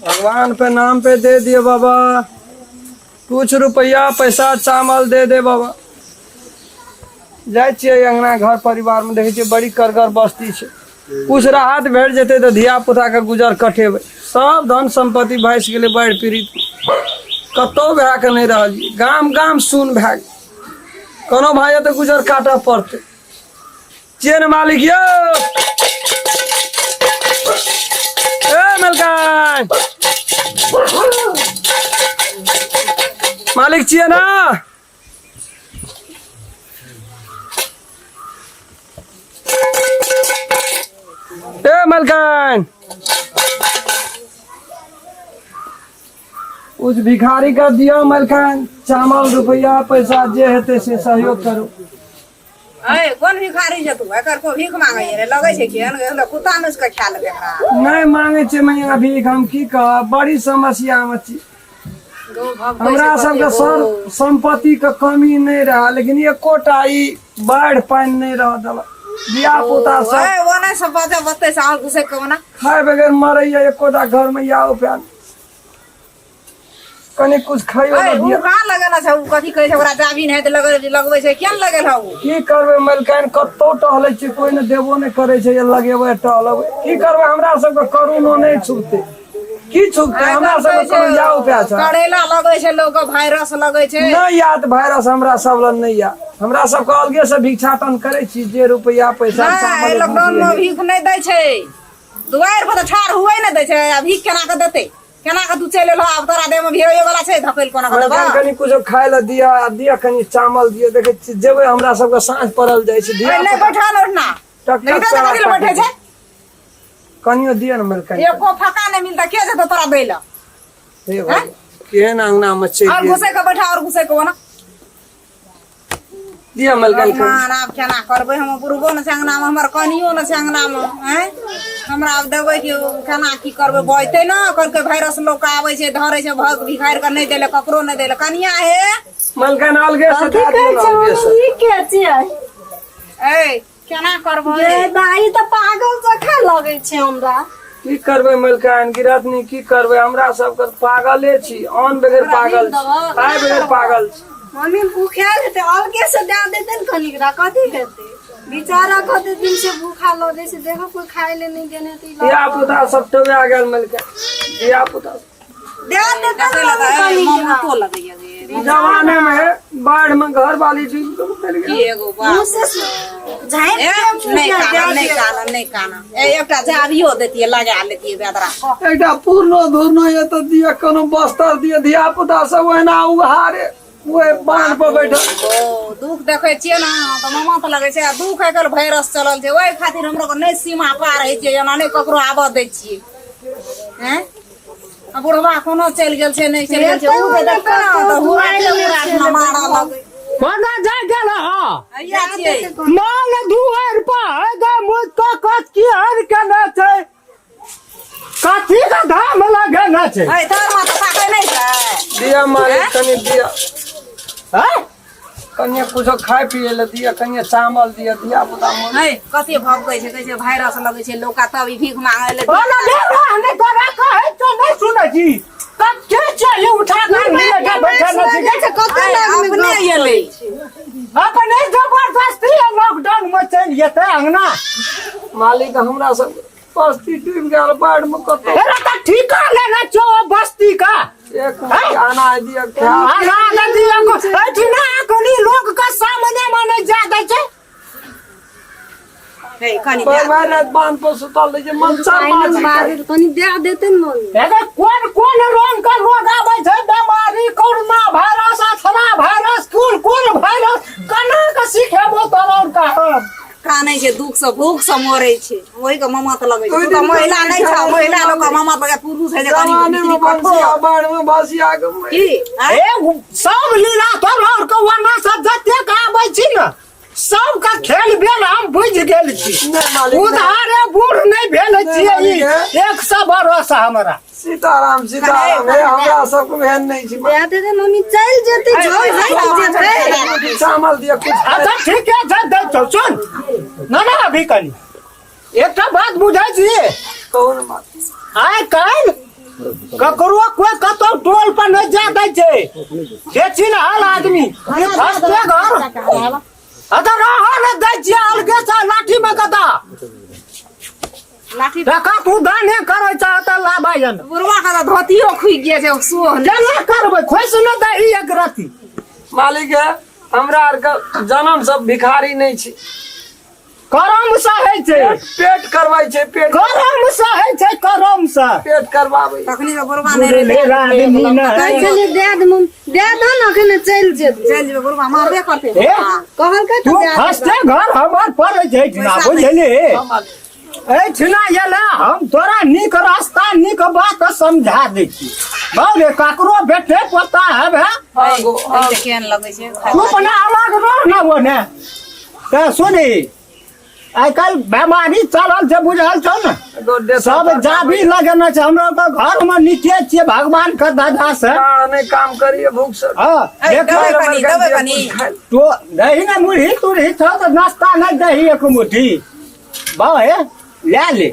भगवान पे नाम पे दे दिए बाबा, कुछ रुपया पैसा चावल दे दे बाबा। जाए अंगना घर परिवार में देखे बड़ी करगर बस्ती है, कुछ राहत भेट जेते तो धिया पुता के गुजर कटेबे। सब धन संपत्ति भैंस के लिए बढ़ पीड़ित कतो भए के नहीं रह, गाम गाम सुन भए कोनो भाई तो गुजर काटे पड़ते। चेन मालिक यो मलकान मालिक चिए ना मलकान, उस भिखारी का दिया मलकान चावल रुपया पैसा जे हेते से सहयोग करो। कौन भिखारी छै तू? एकर को भीख मांगे रे लगे छै कि कुत्ता में उसका ख्याल रखा नहीं मांगे छे मैं भीख। हम की कह बड़ी समस्या में छी, हमरा सबके सर संपत्ति के कमी नहीं रहा, लेकिन एकोटा ई बाढ़ पानी नहीं रह दला। बिया पोता सब वो नहीं सब बात बते साल घुसे को ना खाए बगैर मरैया एकोटा घर में याओ प्यान कने कुछ खाइयो ना दिया। कहां लगेला छै? उ कथि कहै छै ओकरा जाबिन है त लगबै छै केन लगेल हौ? की करबे मलकान कत्तो टहलै छै, कोई ने देबो नहीं करे छै, लगेबै टहलबै की करबे? हमरा सब के करूनो नहीं छूते की छूते? हमरा सब के कोनो याओ प्या छै, करेला लगै छै, लोग वायरस लगै छै। नहीं याद वायरस हमरा सब ल नहीं या, हमरा सब के अलगे से भिक्षाटन करे छी, जे रुपया पैसा चावल लॉकडाउन में भीख नहीं दै छै, दुआर पर ठाड़ हुए नहीं दै छै। आ भीख केना के देते? केना के तू चले लो? अब तोरा दे में भिड़े वाला छै, धकेल कोना के देबा? कनी कुछ खाय ल दिया कनी चावल दिया। देखे छी जेबे हमरा सब के सांझ पड़ल जाय छै, दिया नहीं बैठल ओठना नहीं तो कथि ल बैठे छै? कनियो दिया न मलकान, एको फका नहीं मिलता के जे तो तोरा देला हे भाई केहन अंगना में छै और घुसे के बैठा और घुसे के ना दिया मलकान। अब केना करबै? हम बुरबो न संगना में, हमर कनियो न संगना में हैं, हमरा अब देबै कि केना की करबै? बइते न करके वायरस लोग आबै छै, धरै छै, भग भिखार के नहीं देले, ककरो नहीं देले। कनिया हे मलकान अलगे से धा दिया, अलगे से ई के छै? ए केना करबै? ये दाई त पागल जखा लगे छै हमरा। की करबे मलकान? गिरतनी की करबे? हमरा सब के पागले छी, अन बगैर पागल छी, खाए बगैर पागल छी। मम्मी भूखा हेते अलगे से दे देते न कनिकरा कथि हेते? बेचारा कते दिन से भूखा लगे से, देखो कोई खाए ले नहीं देने ती। दिया पुता सब तो आ गेल मलकान, दिया पुता दे देते न मम्मा तो लगैया रे जमाने में बाढ़ में घर वाली चीज तो कर की गया। एगो बात झाई नहीं काना ए एकटा जाबियो देतिए लगा लेतिए बेदरा एकटा पूर्णो धुरनो ये तो दिया कोनो बस्तर दिया, दिया पुता सब ओना उहारे ओए बांध पर बैठल। ओ दुख देखे छिए ना तो मामा तो लगे छै दुख एकल वायरस चलल छै, ओइ खातिर हमरो को नहीं सीमा पार है छै, एना नहीं ककरो आबा दै छिए हैं। आ बुढ़वा कोनो चल गेल छै नहीं चल गेल छै, उ दे देखा तो हुआ के मारा लगे कोना जा गेल ह आइया छिए माल दुआर पर ग मुत कत की हर केना छै, कथी का धाम लगे न छै? ए तोर मां तो ताकै नहीं छै दिया मालिक कनी दिया, हैं कनिया कुछ खाए पिए ले दिया, कनिया चावल दिया, दिया पुता मन है कते भगकै छै, कहै छै वायरस लगे छै, लोका तब ई भीख मांगे ले ओना देवरा ने करे कहे तो नहीं सुनै छी, कते चले उठा के लगे बैठा न छी, कते अपने एले अपने जबरदस्ती लॉकडाउन में चल जेते अंगना। मालिक हमरा सब बस्ती डूब गेल बाढ़ में कतो। अरे त ठीका लेना छो बस्ती का, एक आना दिया क्या आना नदिया को एठिना कोनी लोग का सामने माने जादा छै। हे कनी पर रात बांध पर सुतल जे मनसा माछ कनी दे देते न मम्मी। अरे कौन कौन रंग का रोग आबै छै? बीमारी, कोरोना वायरस, अथवा वायरस, कोन वायरस कना के सिखेबो तोर का कानै छै, दुख से भूख से मरै छै, ओही के मामा तो लगे छै। तो महिला नहीं छ, महिला लोग मामा लगे पुरुष है जे जमाने में कनी बसिया बाढ़ में बसिया के की ए सब लीला तोर और के वना सब जते का आबै छी न, सब का खेल बेल हम बुझ गेल छी। नहीं मालिक उधारे बूढ़ नहीं भेल छियै ई 100 बरस हमरा। सीताराम सीताराम है, हमरा सब को बहन नहीं छी। दे देते मम्मी चल जेते जो नहीं जेते। चावल दिया कुछ अच्छा ठीक है जा दे तो सुन ना ना अभी कनी एकटा बात बुझाई छी, कौन बात आइ काल ककरो कोई कतौ टोल पर नहीं जा दै छै जे चिन्हल आदमी ये फंसते घर अगर रहा न दै छियै अलगे से लाठी में कता लाठी देखा तू दाने करे छ त लाभायन बुढ़वा का धोतियो खुई गया छै सो केना करबै खोस न दै एक रति मालिक है हमरा आर के जन्म सब भिखारी नहीं छी करम से है छै पेट करवाई छै पेट करम से है छै करम से पेट करवाबै तखनी के बुढ़वा नहीं ले रहे आदमी न कहले दे दो ना अखने चल जेतै चल जेबे बुढ़वा मारबे करते ए कहलकै तू तो दे फंसते घर हमर पड़े छै ना बुझली ए छिना येला हम तोरा नीक रास्ता नीक बात समझा दै छी बाबे काकरो बेटे पता है बे आगो केहन लगे छै तू अपना अलग रह ना वो ने ते सुनी आइ काल बीमारी चलल छै बुझल छौ ने गोडे सब जाबी लगेना छै हमरा तो घर में नीचे छियै भगवान के दया से नहीं काम करिए भूख से हां ए, देखो दबै कनी तो दही ना मुढ़ी तुरही छौ तो नाश्ता नहीं दही एक मुट्ठी बाए ले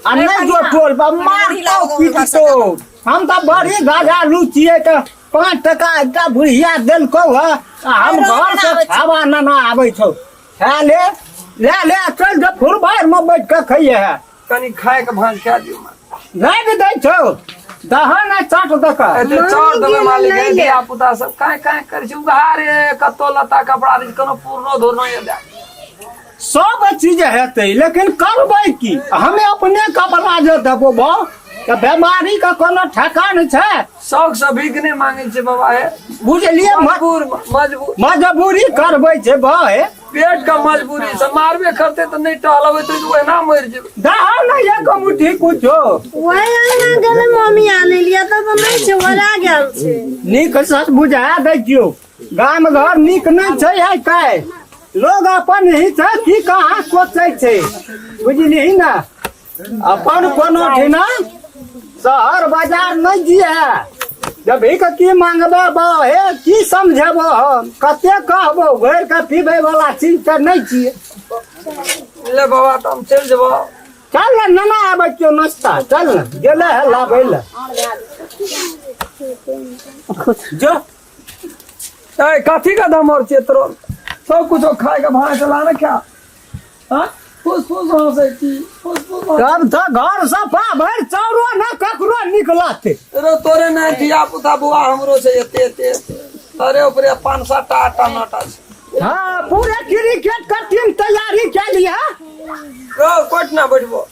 आ नहीं जो टोल बा मार तो पीट तो हम तो बड़ी गाजा लुचिए के 5 टका एकटा बुढ़िया देलको है हम घर से खावा ना आबै छौ खा ले चल जो फुलबार में बैठ के खाइए है कनी खाए के भांज खा दियो नहीं भी दै छौ दहन आ चाट दक एते चार दबे मालिक है दिया पुता सब काहे करे छी उघारे कतो लता कपड़ा रे कोनो पूर्णो धोरनो ये दे सब चीज हेतै लेकिन करबै की हमें अपने कपड़ा जे देबो बा त बीमारी का कोनो ठेकान छै शौक से भीखने मांगे छे बाबा है बुझलिए मजबूर मजबूरी करबै छै भाई पेट का मजबूरी से मारबे करते तो नहीं टहलबे तो ओए ना मर जेबे दहा न एक मुट्ठी कुछो वही आना गेले मम्मी आने लिया तो नहीं छै वरा गेल छै नीक सच बुझा दै छियो गाम घर नीक नहीं छै है काय लोग अपन ही छै की कहाँ सोचै छै बुझली ना अपन कोनो ठिना शहर बाजार नहीं जिए जब एक की मांगबो बा हे की समझबो हम कते कहबो घर के पीबे वाला चीज त नहीं छिए ले बाबा तो हम चल जेबो चल न ना आबे क्यों नाश्ता चल गेले है लाबै ले जो ए काठी का दम और चेतरो सब कुछ खाए का भांज चला ना क्या हां फुस हो से की फुस तब तो घर सफा भर चौरो न ककरो निकलते रे तोरे ना दिया पुता बुआ हमरो से एते अरे ऊपर 5-7 आटा नटा हाँ पूरे क्रिकेट का टीम तैयारी के लिए रो कोट ना बैठबो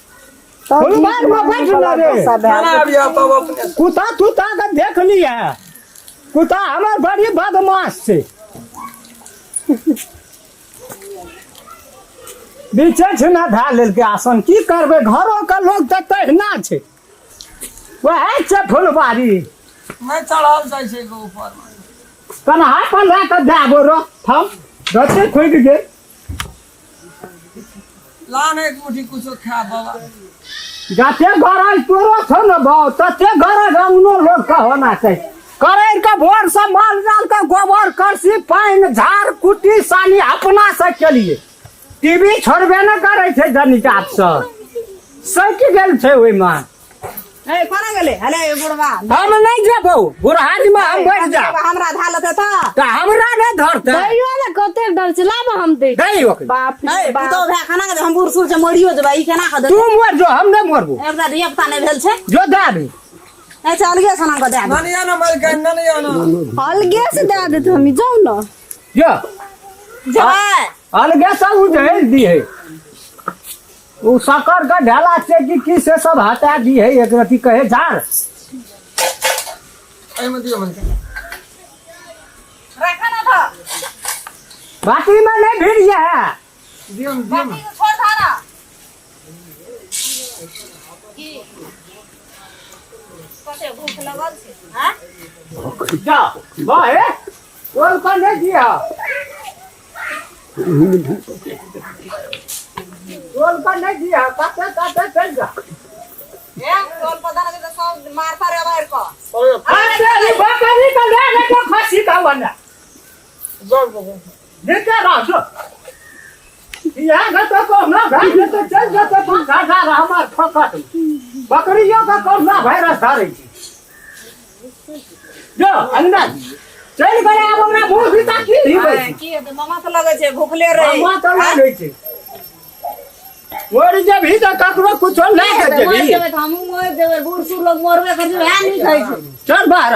फुलबार में बैठ रे खाना अभी आता अपने कुत्ता तुता का देख लिया कुत्ता हमार बड़ी बदमाश से बीचे छै ना धा लेल के आसन की करबे घरों का लोग त तहना छै वह छै फुलबारी मैं चढ़ाल जाय छै के ऊपर कन्हा पर ला के जाबो रो हम दते खोइ के लान एक मुट्ठी कुछो खा बाबा जाते घर तोरो छ न भाव तते घर गाउनो लोग का होना चाहिए करे का भोर से माल जाल का गोबर करसी पाइन झाड़ कुटी सानी अपना से के लिए टीवी छोड़बे न करे छै जनिकात से सट गेल छै ओइ में ए कोना गेले हले बुढ़वा हम नहीं जेबो बुढ़ारी में हम बैठ जा हमरा धालत त हमरा ने धरते दैयो ले कते डर छै लाब हम दे दई ओके बाप रे ए बाप तो भे खाना के हम बुढ़ सुर से मरियो जेबा ई केना ख दे तू मर जो हम नहीं मरबो एकटा रियपता नहीं भेल छै जो दे दे ए चल गे सना के दे ननिया न मर के ननिया न अलगे से दे दे हम जाऊ न जो जाय अलगे से उधर दी है वो शक्कर का ढाला से की से सब हटा दी है एक रति कहे झाड़ ए में दियो मन रखा ना था बाटी में नहीं भिड़ है दियो बाकी को छोड़ धारा कते भूख लगल छै हां जा बाहे बोल पर नहीं दिया बोल पर नहीं दिया काटे काटे चल जा ए टोल पदान के सब मारता रे बाहर को अरे ये बकरी का ले के फांसी का बना जोर बाबा देखे रह जो यहाँ का तो ना भाई तो चल जाते तो गाजा हमार फकट बकरियों का कोरोना वायरस आ रही थी जो अंदर चल गए अब हमरा भूख भी ताकी ही हाँ, की हेतै मामा तो लगे छै भूखले रहे मामा तो लागे छै मोर जब ही तो ककरो कुछ नहीं कर मर देबी जेबै त हमहूँ मर जेबै बूढ़ सूढ़ लोग मरबे कर जेबै है नहीं खाइ छै चल बाहर